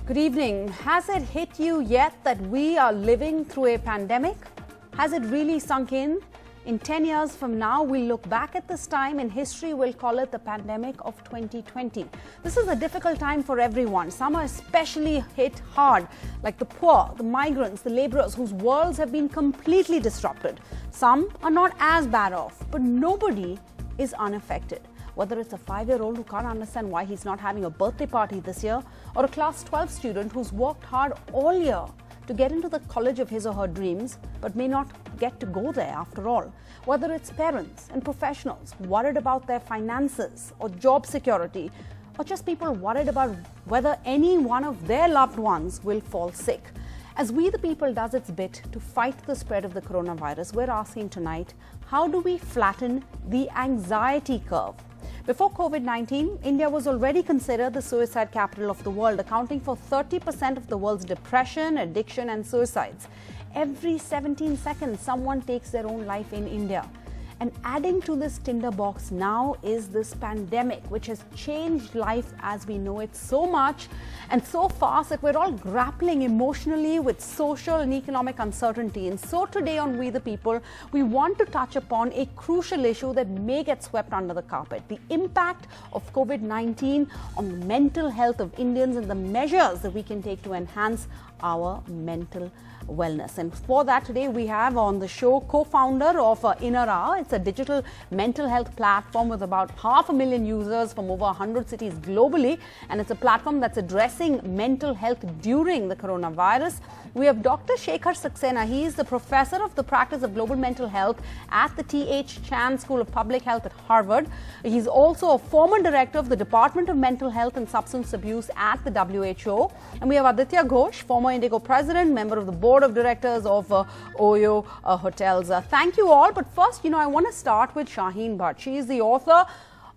Good evening. Has it hit you yet that we are living through a pandemic? Has it really sunk in? In 10 years from now, we'll look back at this time in history. We'll call it the pandemic of 2020. This is a difficult time for everyone. Some are especially hit hard, like the poor, the migrants, the laborers whose worlds have been completely disrupted. Some are not as bad off, but nobody is unaffected. Whether it's a 5-year-old who can't understand why he's not having a birthday party this year, or a class 12 student who's worked hard all year to get into the college of his or her dreams, but may not get to go there after all. Whether it's parents and professionals worried about their finances or job security, or just people worried about whether any one of their loved ones will fall sick. As We the People does its bit to fight the spread of the coronavirus, we're asking tonight, how do we flatten the anxiety curve? Before COVID-19, India was already considered the suicide capital of the world, accounting for 30% of the world's depression, addiction and suicides. Every 17 seconds, someone takes their own life in India. And adding to this tinderbox now is this pandemic, which has changed life as we know it so much and so fast that we're all grappling emotionally with social and economic uncertainty. And so today on We the People, we want to touch upon a crucial issue that may get swept under the carpet: the impact of COVID-19 on the mental health of Indians and the measures that we can take to enhance our mental wellness. And for that, today we have on the show co-founder of Inner Hour. It's a digital mental health platform with about 500,000 users from over 100 cities globally, and it's a platform that's addressing mental health during the coronavirus. We have Dr. Shekhar Saxena. He is the professor of the practice of global mental health at the T.H. Chan School of Public Health at Harvard. He's also a former director of the Department of Mental Health and Substance Abuse at the WHO. And we have Aditya Ghosh, former Indigo president, member of the board of directors of Oyo Hotels. Thank you all. But first, I want to start with Shaheen Bhatt. She is the author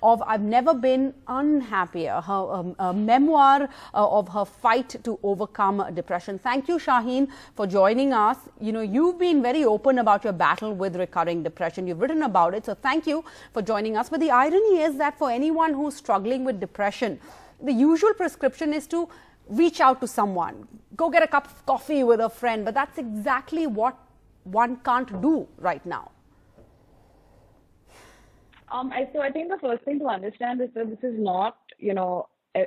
of I've Never Been Unhappier, her memoir of her fight to overcome depression. Thank you, Shaheen, for joining us. You've been very open about your battle with recurring depression. You've written about it, so thank you for joining us. But the irony is that for anyone who's struggling with depression, the usual prescription is to reach out to someone, go get a cup of coffee with a friend, but that's exactly what one can't do right now. So I think the first thing to understand is that this is not,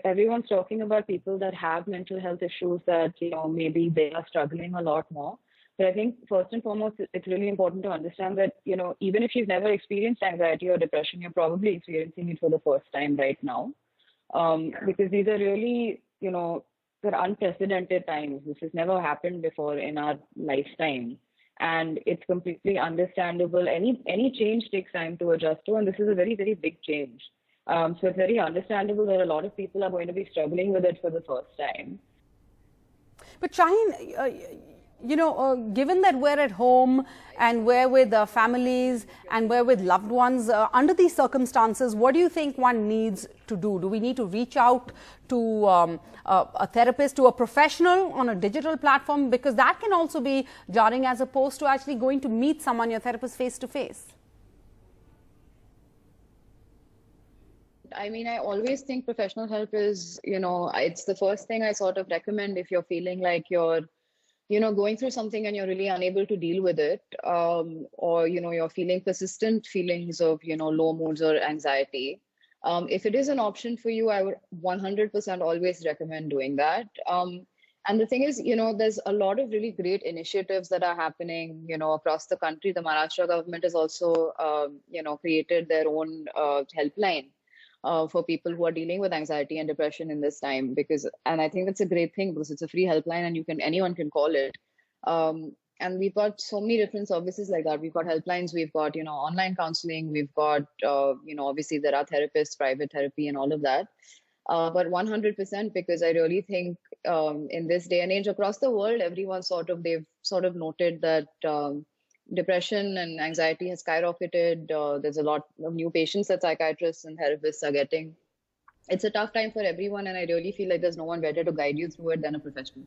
everyone's talking about people that have mental health issues that, maybe they are struggling a lot more. But I think first and foremost, it's really important to understand that, even if you've never experienced anxiety or depression, you're probably experiencing it for the first time right now. Because these are really, they're unprecedented times. This has never happened before in our lifetime. And it's completely understandable. Any change takes time to adjust to, and this is a very, very big change. So it's very understandable that a lot of people are going to be struggling with it for the first time. But Shaheen, given that we're at home and we're with families and we're with loved ones, under these circumstances, what do you think one needs to do? Do we need to reach out to a therapist, to a professional on a digital platform? Because that can also be jarring as opposed to actually going to meet someone, your therapist, face to face. I mean, I always think professional help is, it's the first thing I sort of recommend if you're feeling like you're going through something and you're really unable to deal with it, or, you're feeling persistent feelings of, low moods or anxiety. If it is an option for you, I would 100% always recommend doing that. And the thing is, there's a lot of really great initiatives that are happening, across the country. The Maharashtra government has also, created their own helpline for people who are dealing with anxiety and depression in this time, and I think that's a great thing because it's a free helpline and anyone can call it. And we've got so many different services like that. We've got helplines, we've got, online counseling, we've got, obviously there are therapists, private therapy and all of that. But 100%, because I really think in this day and age across the world, they've sort of noted that depression and anxiety has skyrocketed. There's a lot of new patients that psychiatrists and therapists are getting. It's a tough time for everyone, and I really feel like there's no one better to guide you through it than a professional.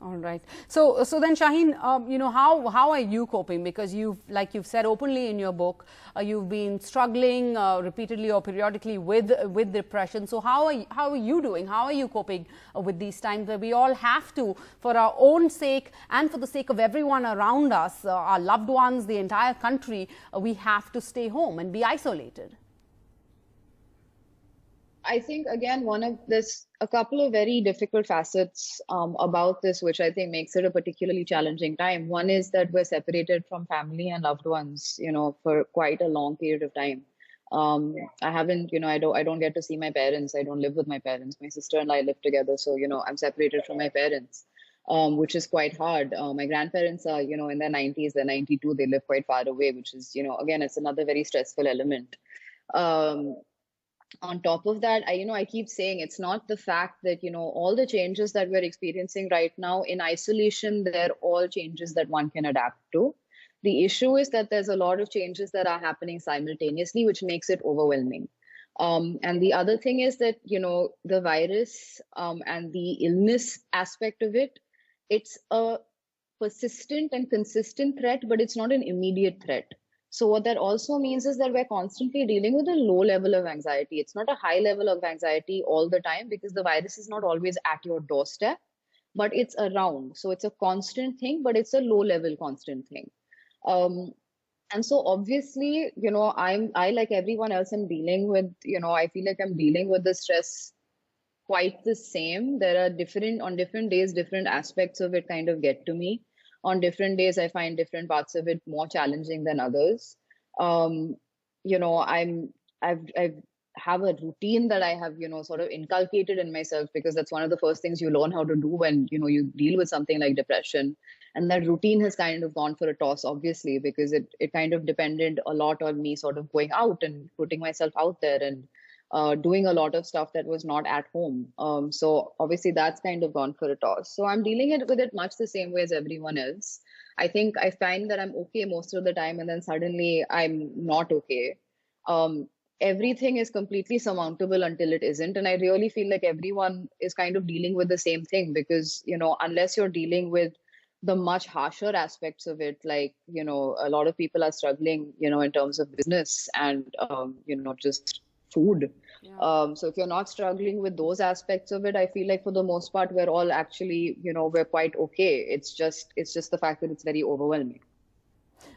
All right. So then, Shaheen, how are you coping? Because like you've said openly in your book, you've been struggling repeatedly or periodically with depression. So how are you doing? How are you coping with these times where we all have to, for our own sake and for the sake of everyone around us, our loved ones, the entire country, we have to stay home and be isolated? I think again, a couple of very difficult facets about this, which I think makes it a particularly challenging time. One is that we're separated from family and loved ones, for quite a long period of time. I haven't, I don't get to see my parents. I don't live with my parents. My sister and I live together, so I'm separated from my parents, which is quite hard. My grandparents are, in their 90s, they're 92. They live quite far away, which is, again, it's another very stressful element. On top of that, I keep saying it's not the fact that, all the changes that we're experiencing right now in isolation, they're all changes that one can adapt to. The issue is that there's a lot of changes that are happening simultaneously, which makes it overwhelming. And the other thing is that, the virus and the illness aspect of it, it's a persistent and consistent threat, but it's not an immediate threat. So what that also means is that we're constantly dealing with a low level of anxiety. It's not a high level of anxiety all the time because the virus is not always at your doorstep, but it's around. So it's a constant thing, but it's a low level constant thing. And so obviously, I like everyone else am dealing with, I feel like I'm dealing with the stress quite the same. There are on different days, different aspects of it kind of get to me. On different days, I find different parts of it more challenging than others. I have a routine that I have, sort of inculcated in myself, because that's one of the first things you learn how to do when, you deal with something like depression. And that routine has kind of gone for a toss, obviously, because it kind of depended a lot on me sort of going out and putting myself out there and doing a lot of stuff that was not at home. So obviously that's kind of gone for a toss. So I'm dealing with it much the same way as everyone else. I think I find that I'm okay most of the time, and then suddenly I'm not okay. Everything is completely surmountable until it isn't. And I really feel like everyone is kind of dealing with the same thing, because, unless you're dealing with the much harsher aspects of it, like, a lot of people are struggling, in terms of business and, just food. Yeah. So if you're not struggling with those aspects of it, I feel like for the most part, we're all actually, we're quite okay. It's just the fact that it's very overwhelming.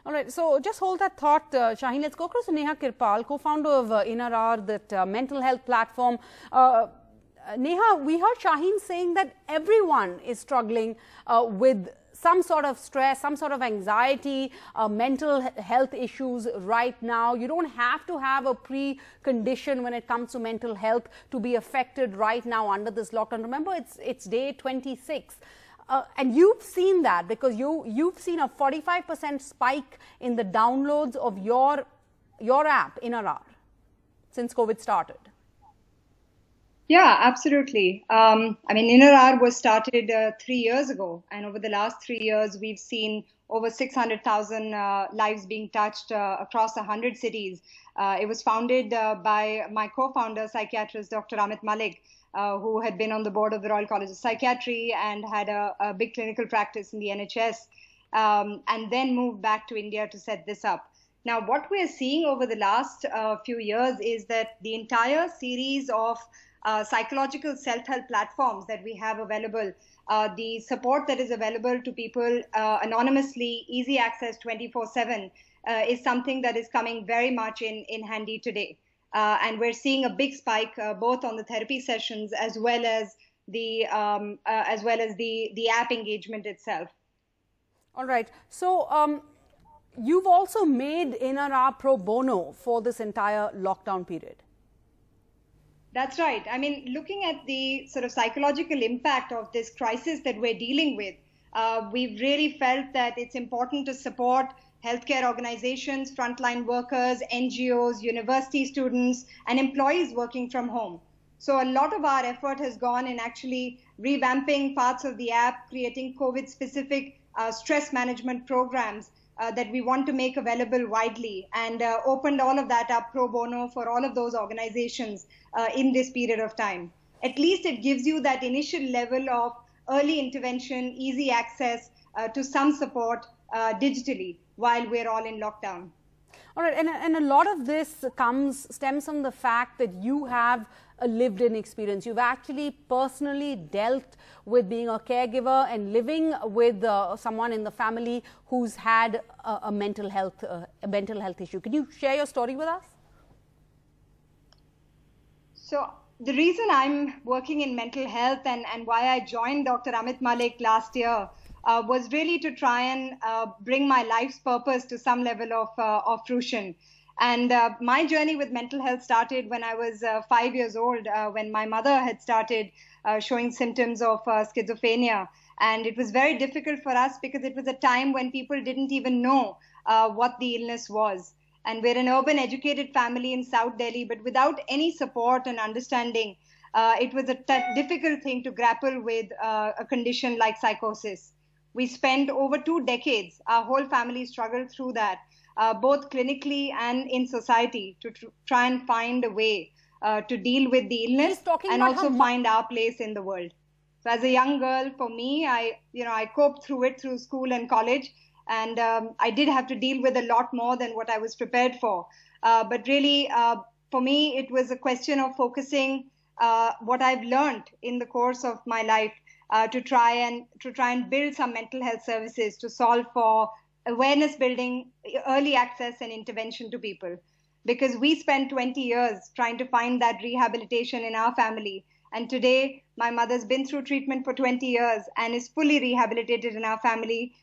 All right, so just hold that thought, Shaheen. Let's go across to Neha Kirpal, co-founder of INRR, that mental health platform. Neha, we heard Shaheen saying that everyone is struggling with some sort of stress, some sort of anxiety, mental health issues right now. You don't have to have a precondition when it comes to mental health to be affected right now under this lockdown. Remember, it's day 26. And you've seen that, because you've seen a 45% spike in the downloads of your app, INRR, since COVID started. Yeah, absolutely. INRR was started 3 years ago, and over the last 3 years, we've seen over 600,000 lives being touched across 100 cities. It was founded by my co-founder, psychiatrist Dr. Amit Malik, who had been on the board of the Royal College of Psychiatry and had a big clinical practice in the NHS, and then moved back to India to set this up. Now, what we're seeing over the last few years is that the entire series of psychological self-help platforms that we have available, the support that is available to people anonymously, easy access 24/7, is something that is coming very much in handy today. And we're seeing a big spike both on the therapy sessions as well as the app engagement itself. All right. So you've also made INRR pro bono for this entire lockdown period. That's right. I mean, looking at the sort of psychological impact of this crisis that we're dealing with, we've really felt that it's important to support healthcare organizations, frontline workers, NGOs, university students, and employees working from home. So a lot of our effort has gone in actually revamping parts of the app, creating COVID-specific stress management programs that we want to make available widely, and opened all of that up pro bono for all of those organizations in this period of time. At least it gives you that initial level of early intervention, easy access to some support digitally while we're all in lockdown. All right, and a lot of this stems from the fact that you have a lived-in experience. You've actually personally dealt with being a caregiver and living with someone in the family who's had a mental health issue. Can you share your story with us? So the reason I'm working in mental health and why I joined Dr. Amit Malik last year was really to try and bring my life's purpose to some level of fruition. And my journey with mental health started when I was 5 years old, when my mother had started showing symptoms of schizophrenia. And it was very difficult for us because it was a time when people didn't even know what the illness was. And we're an urban educated family in South Delhi, but without any support and understanding, it was a difficult thing to grapple with a condition like psychosis. We spent over 2 decades, our whole family struggled through that, both clinically and in society, to try and find a way to deal with the illness and also find our place in the world. So as a young girl, for me, I coped through it through school and college. And I did have to deal with a lot more than what I was prepared for. But really, for me, it was a question of focusing what I've learned in the course of my life to try and build some mental health services to solve for awareness building, early access and intervention to people. Because we spent 20 years trying to find that rehabilitation in our family. And today, my mother's been through treatment for 20 years and is fully rehabilitated in our family.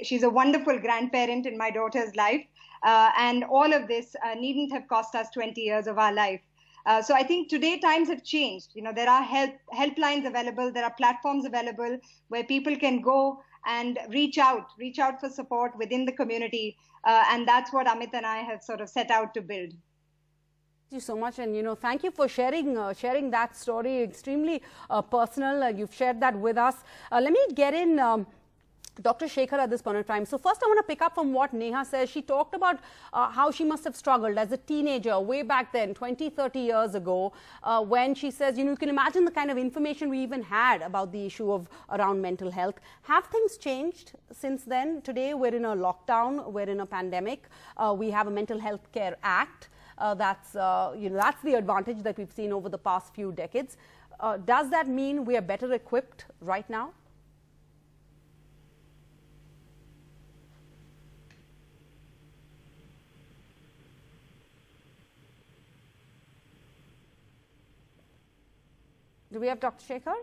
She's a wonderful grandparent in my daughter's life. And all of this needn't have cost us 20 years of our life. So I think today times have changed. There are helplines available. There are platforms available where people can go and reach out for support within the community. And that's what Amit and I have sort of set out to build. Thank you so much, and thank you for sharing that story. Extremely personal. You've shared that with us. Let me get in Dr. Shekhar at this point in time. So first I want to pick up from what Neha says. She talked about how she must have struggled as a teenager way back then, 20, 30 years ago, when she says, you can imagine the kind of information we even had about the issue of around mental health. Have things changed since then? Today we're in a lockdown, we're in a pandemic. We have a Mental Health Care Act. That's the advantage that we've seen over the past few decades. Does that mean we are better equipped right now? Do we have Dr. Shekhar?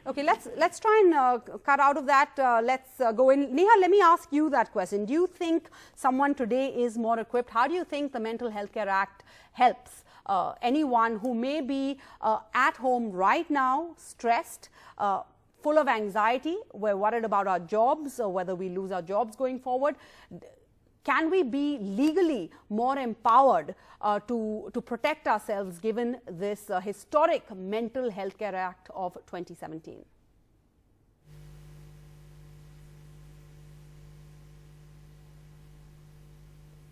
Okay, let's try and cut out of that. Let's go in. Neha, let me ask you that question. Do you think someone today is more equipped? How do you think the Mental Health Care Act helps anyone who may be at home right now, stressed, full of anxiety, we're worried about our jobs or whether we lose our jobs going forward? Can we be legally more empowered to protect ourselves given this historic Mental Health Care Act of 2017?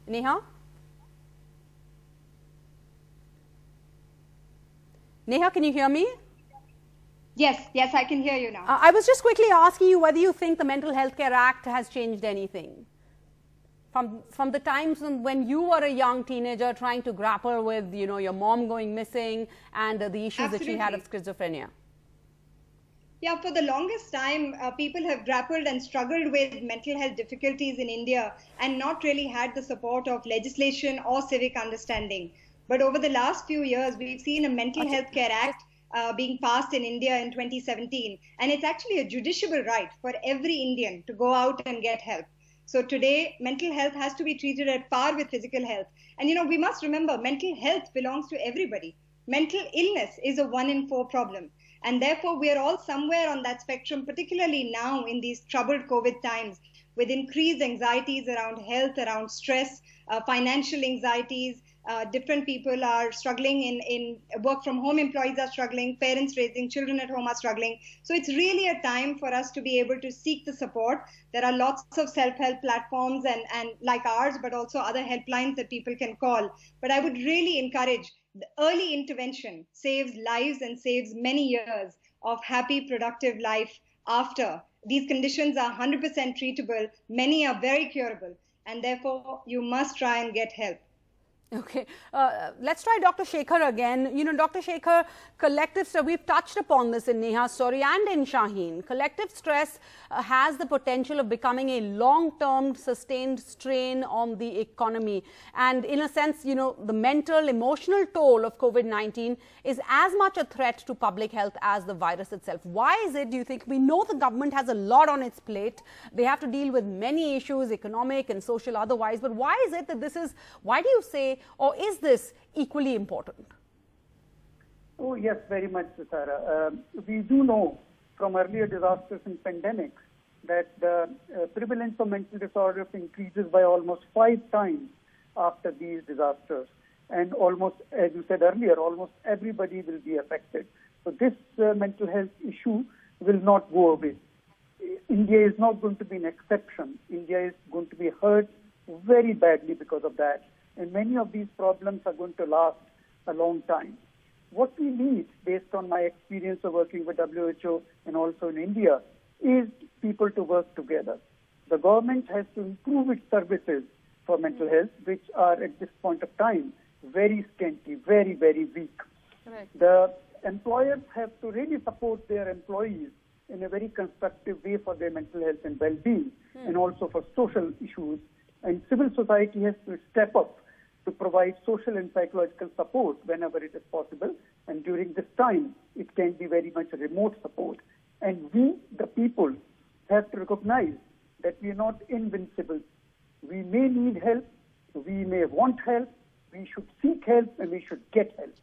Neha? Neha, can you hear me? Yes, I can hear you now. I was just quickly asking you whether you think the Mental Health Care Act has changed anything. From the times when you were a young teenager trying to grapple with, your mom going missing and the issues that she had of schizophrenia. Yeah, for the longest time, people have grappled and struggled with mental health difficulties in India and not really had the support of legislation or civic understanding. But over the last few years, we've seen a Mental Health Care Act being passed in India in 2017. And it's actually a judiciable right for every Indian to go out and get help. So today, mental health has to be treated at par with physical health. And we must remember, mental health belongs to everybody. Mental illness is a 1 in 4 problem. And therefore, we are all somewhere on that spectrum, particularly now in these troubled COVID times, with increased anxieties around health, around stress, financial anxieties, Different people are struggling in work from home employees are struggling, parents raising children at home are struggling. So it's really a time for us to be able to seek the support. There are lots of self-help platforms and like ours, but also other helplines that people can call. But I would really encourage the early intervention saves lives and saves many years of happy, productive life after. These conditions are 100% treatable. Many are very curable. And therefore, you must try and get help. Okay, let's try Dr. Shekhar again. You know, Dr. Shekhar, collective stress, we've touched upon this in Neha's story and in Shaheen. Collective stress has the potential of becoming a long-term sustained strain on the economy. And in a sense, you know, the mental, emotional toll of COVID-19 is as much a threat to public health as the virus itself. Why is it, do you think? We know the government has a lot on its plate. They have to deal with many issues, economic and social otherwise. But why is it that this is, why do you say, or is this equally important? Oh, yes, very much, Sarah. We do know from earlier disasters and pandemics that the prevalence of mental disorders increases by almost 5 times after these disasters. And almost, as you said earlier, almost everybody will be affected. So this mental health issue will not go away. India is not going to be an exception. India is going to be hurt very badly because of that. And many of these problems are going to last a long time. What we need, based on my experience of working with WHO and also in India, is people to work together. The government has to improve its services for mental health, which are at this point of time very scanty, very, very weak. Correct. The employers have to really support their employees in a very constructive way for their mental health and well-being, and also for social issues. And civil society has to step up to provide social and psychological support whenever it is possible. And during this time, it can be very much remote support. And we, the people, have to recognize that we are not invincible. We may need help, we may want help, we should seek help, and we should get help.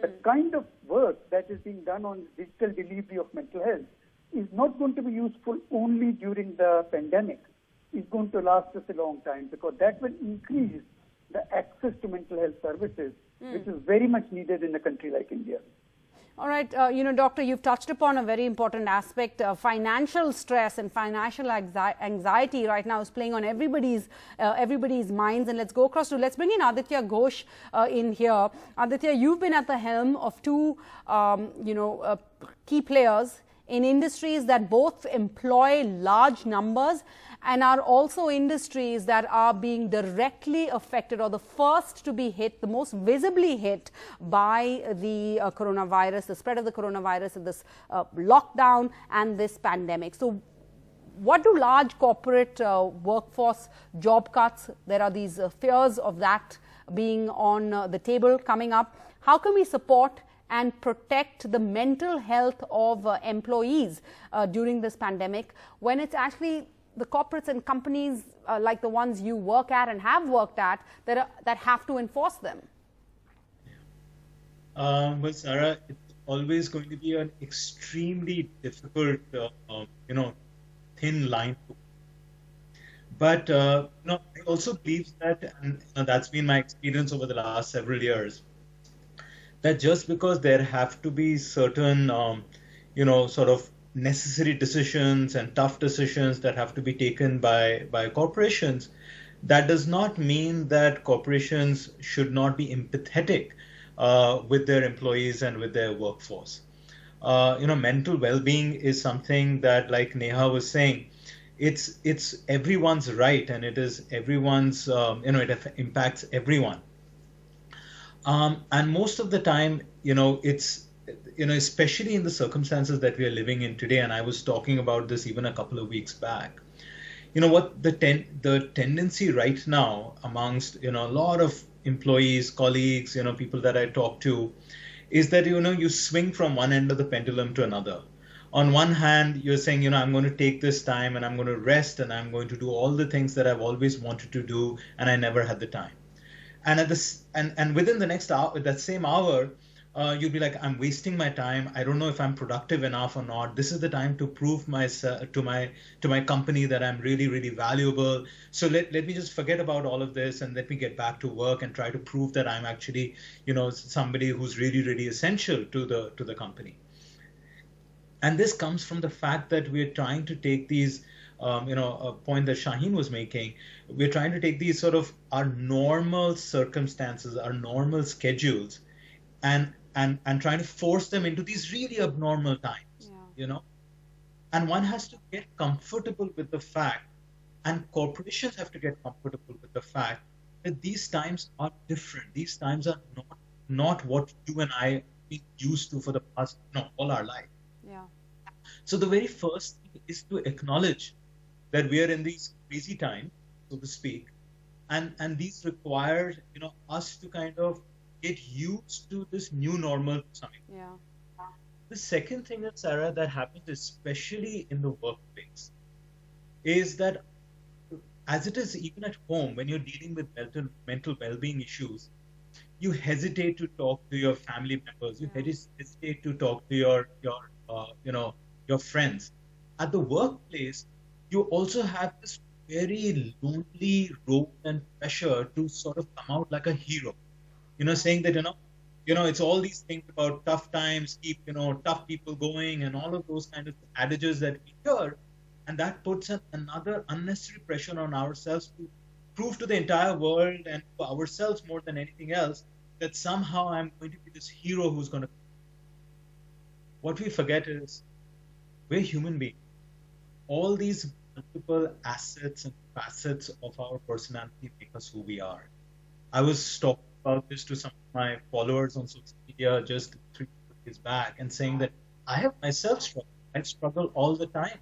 The kind of work that is being done on digital delivery of mental health is not going to be useful only during the pandemic. It's going to last us a long time, because that will increase the access to mental health services, which is very much needed in a country like India. All right, you know, Doctor, you've touched upon a very important aspect. Financial stress and financial anxiety right now is playing on everybody's minds. And let's go across to, let's bring in Aditya Ghosh in here. Aditya, you've been at the helm of 2, key players in industries that both employ large numbers and are also industries that are being directly affected, or the first to be hit, the most visibly hit by the coronavirus, the spread of the coronavirus, and this lockdown and this pandemic. So what do large corporate workforce job cuts, there are these fears of that being on the table coming up. How can we support and protect the mental health of employees during this pandemic, when it's actually the corporates and companies like the ones you work at and have worked at that have to enforce them? Well, Sarah, it's always going to be an extremely difficult, thin line. But I also believe that, and that's been my experience over the last several years, that just because there have to be certain, sort of necessary decisions and tough decisions that have to be taken by corporations, that does not mean that corporations should not be empathetic with their employees and with their workforce. Mental well-being is something that, like Neha was saying, it's everyone's right, and it is everyone's, it impacts everyone. And most of the time, it's, especially in the circumstances that we are living in today, and I was talking about this even a couple of weeks back, what the tendency right now amongst, a lot of employees, colleagues, people that I talk to, is that, you swing from one end of the pendulum to another. On one hand, you're saying, I'm going to take this time and I'm going to rest and I'm going to do all the things that I've always wanted to do and I never had the time. And within the next hour, that same hour, you'd be like, I'm wasting my time. I don't know if I'm productive enough or not. This is the time to prove myself to my company that I'm really, really valuable. So let me just forget about all of this and let me get back to work and try to prove that I'm actually, somebody who's really, really essential to the company. And this comes from the fact that we're trying to take these, a point that Shaheen was making. We're trying to take these sort of our normal circumstances, our normal schedules, and trying to force them into these really abnormal times, And one has to get comfortable with the fact, and corporations have to get comfortable with the fact that these times are different. These times are not what you and I have been used to for the past, all our life. Yeah. So the very first thing is to acknowledge that we are in these crazy times, so to speak, and these require, us to kind of get used to this new normal to some extent. Yeah. The second thing, Sarah, that happens especially in the workplace is that, as it is even at home, when you're dealing with mental well-being issues, you hesitate to talk to your family members. You hesitate to talk to your friends. At the workplace, you also have this very lonely role and pressure to sort of come out like a hero. Saying that, it's all these things about tough times, keep, tough people going, and all of those kind of adages that we hear. And that puts another unnecessary pressure on ourselves to prove to the entire world and to ourselves more than anything else that somehow I'm going to be this hero who's going to. What we forget is we're human beings. All these multiple assets and facets of our personality make us who we are. I was talking about this to some of my followers on social media just 3 days back and saying that I have myself struggled. I struggle all the time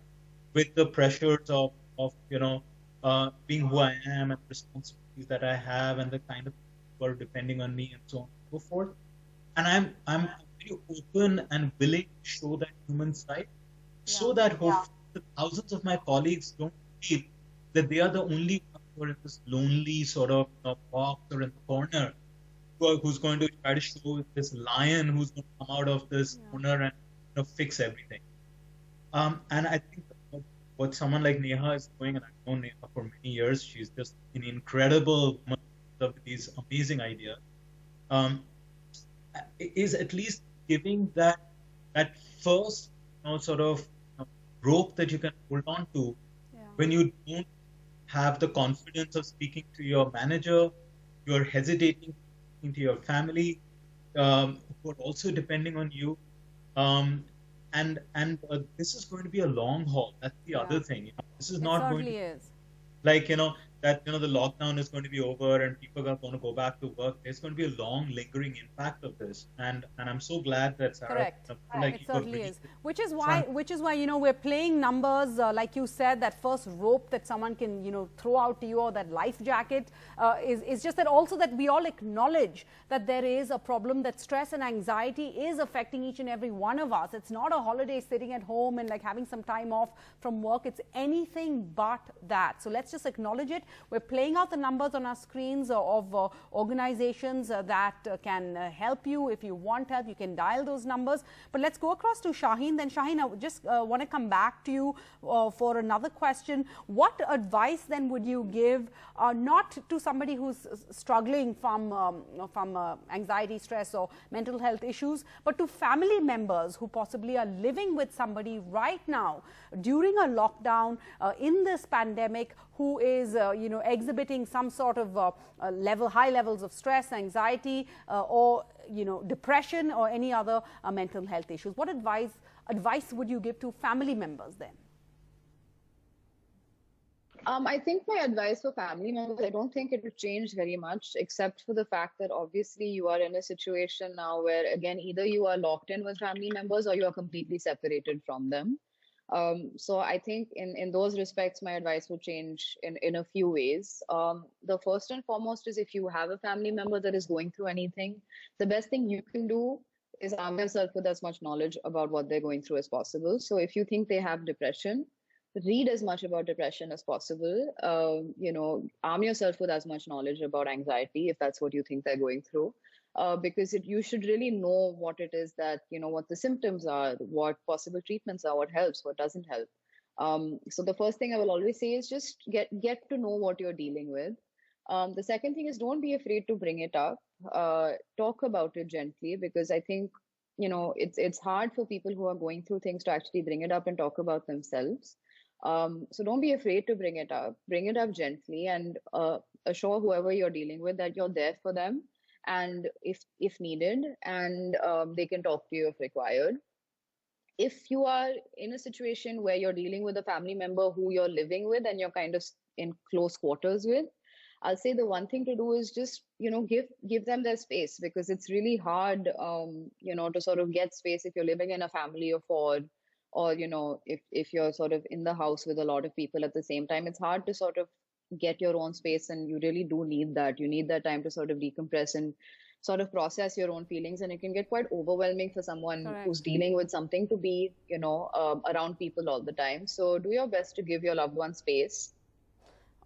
with the pressures of being who I am and responsibilities that I have and the kind of people who are depending on me and so on and so forth. And I'm very open and willing to show that human side so that hopefully the thousands of my colleagues don't feel that they are the only ones who are in this lonely sort of box or in the corner who's going to try to show this lion who's going to come out of this corner and fix everything. And I think what someone like Neha is doing, and I've known Neha for many years, she's just an incredible woman with these amazing ideas, is at least giving that first sort of rope that you can hold on to when you don't have the confidence of speaking to your manager, you're hesitating speaking to your family, who are also depending on you. And this is going to be a long haul. That's the other thing. This is not going to is. Like, that, the lockdown is going to be over and people are going to go back to work. There's going to be a long lingering impact of this. And I'm so glad that Sarah. Correct. Like it certainly is. Which is why, we're playing numbers, like you said, that first rope that someone can, throw out to you, or that life jacket, is just that also that we all acknowledge that there is a problem, that stress and anxiety is affecting each and every one of us. It's not a holiday sitting at home and like having some time off from work. It's anything but that. So let's just acknowledge it. We're playing out the numbers on our screens of organizations that can help you. If you want help, you can dial those numbers. But let's go across to Shaheen. Then Shaheen, I just want to come back to you for another question. What advice then would you give, not to somebody who's struggling from anxiety, stress or mental health issues, but to family members who possibly are living with somebody right now during a lockdown in this pandemic, who is exhibiting some sort of high levels of stress, anxiety, or depression or any other mental health issues? What advice would you give to family members then? I think my advice for family members, I don't think it will change very much, except for the fact that obviously you are in a situation now where, again, either you are locked in with family members or you are completely separated from them. So I think in those respects, my advice would change in a few ways. The first and foremost is, if you have a family member that is going through anything, the best thing you can do is arm yourself with as much knowledge about what they're going through as possible. So if you think they have depression, read as much about depression as possible. Arm yourself with as much knowledge about anxiety if that's what you think they're going through. because you should really know what it is that, what the symptoms are, what possible treatments are, what helps, what doesn't help. So the first thing I will always say is just get to know what you're dealing with. The second thing is don't be afraid to bring it up. Talk about it gently, because I think, it's hard for people who are going through things to actually bring it up and talk about themselves. So don't be afraid to bring it up. Bring it up gently, and assure whoever you're dealing with that you're there for them, and if needed, and they can talk to you if required. If you are in a situation where you're dealing with a family member who you're living with and you're kind of in close quarters with, I'll say the one thing to do is just, give them their space, because it's really hard, to sort of get space if you're living in a family of four, or, if you're sort of in the house with a lot of people at the same time. It's hard to sort of get your own space, and you really do need that. You need that time to sort of decompress and sort of process your own feelings, and it can get quite overwhelming for someone Correct. who's dealing with something to be, around people all the time. So do your best to give your loved one space.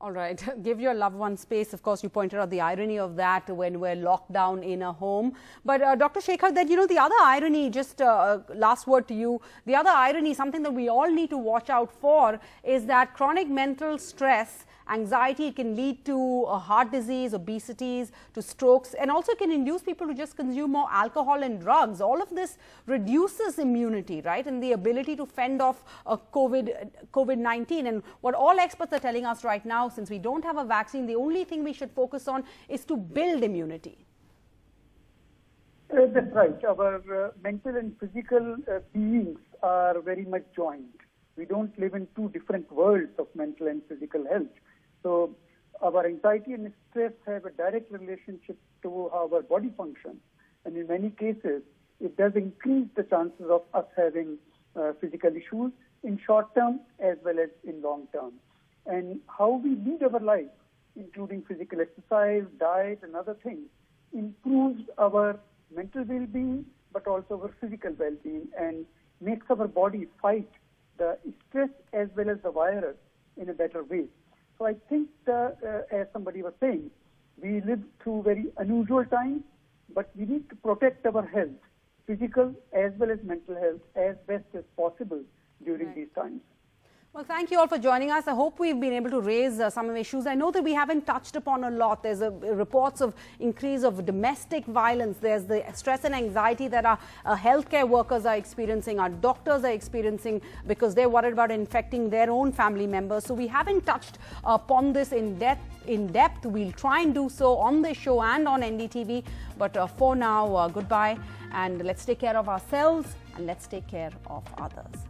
All right. Give your loved one space. Of course, you pointed out the irony of that when we're locked down in a home. But Dr. Shekhar, then, the other irony, just last word to you, the other irony, something that we all need to watch out for, is that chronic mental stress, anxiety, can lead to heart disease, obesities, to strokes, and also can induce people to just consume more alcohol and drugs. All of this reduces immunity, right, and the ability to fend off COVID-19. And what all experts are telling us right now, since we don't have a vaccine, the only thing we should focus on is to build immunity. That's right. Our mental and physical beings are very much joined. We don't live in two different worlds of mental and physical health. So our anxiety and stress have a direct relationship to how our body functions. And in many cases, it does increase the chances of us having physical issues in short term as well as in long term. And how we lead our life, including physical exercise, diet, and other things, improves our mental well-being, but also our physical well-being, and makes our body fight the stress as well as the virus in a better way. So I think, as somebody was saying, we live through very unusual times, but we need to protect our health, physical as well as mental health, as best as possible during these times. Well, thank you all for joining us. I hope we've been able to raise some issues. I know that we haven't touched upon a lot. There's reports of increase of domestic violence. There's the stress and anxiety that our healthcare workers are experiencing, our doctors are experiencing, because they're worried about infecting their own family members. So we haven't touched upon this in depth. We'll try and do so on this show and on NDTV. But for now, goodbye, and let's take care of ourselves and let's take care of others.